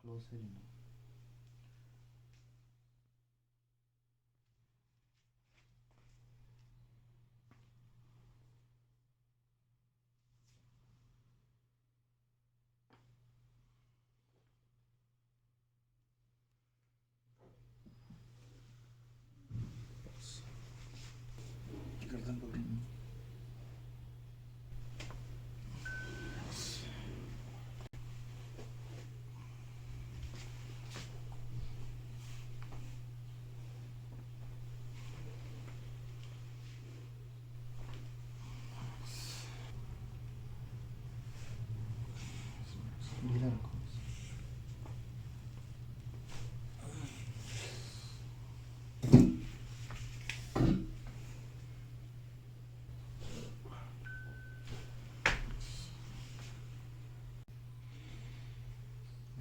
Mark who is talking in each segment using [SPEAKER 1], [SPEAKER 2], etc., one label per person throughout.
[SPEAKER 1] closer enough. गर्दन पकड़ी. ढीला रखो.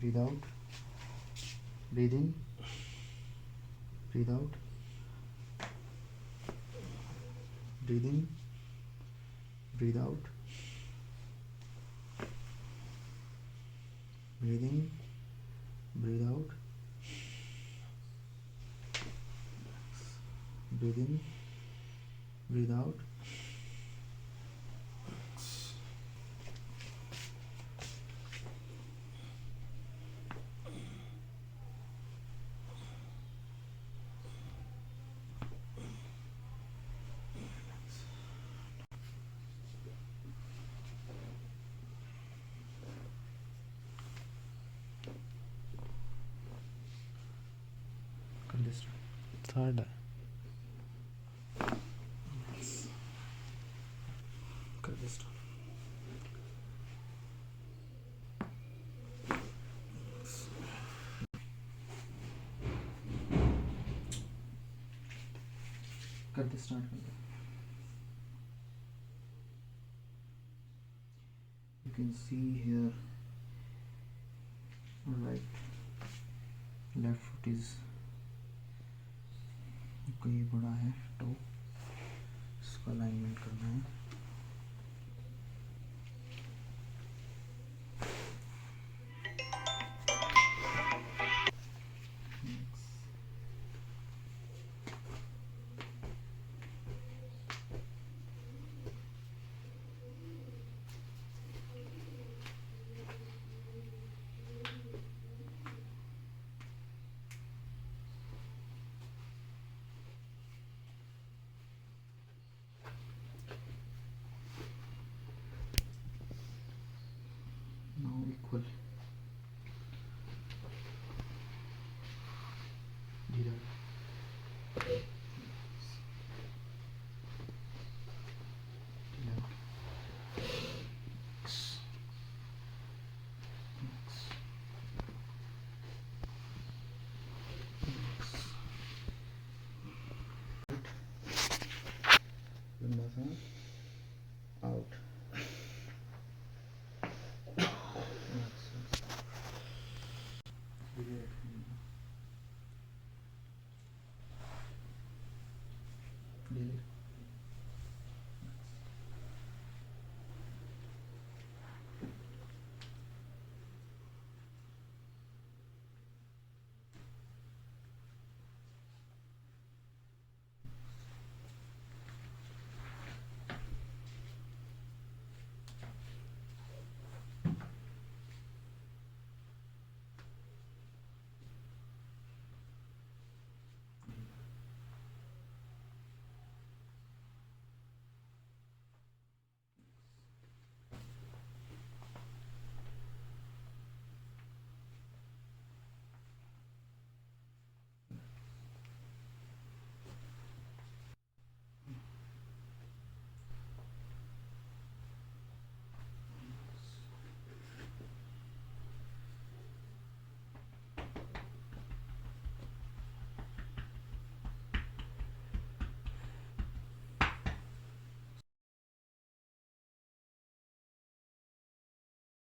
[SPEAKER 1] Breathe out. Breathe in. Breathe out. Breathe in. Breathe out. Breathe in. Breathe out. Breathe in. Breathe out. कर दे start.
[SPEAKER 2] Third है.
[SPEAKER 1] कर दे start. कर दे start कर दे. You can see here right left foot is कहीं बड़ा है तो इसका अलाइनमेंट करना है. Now equal.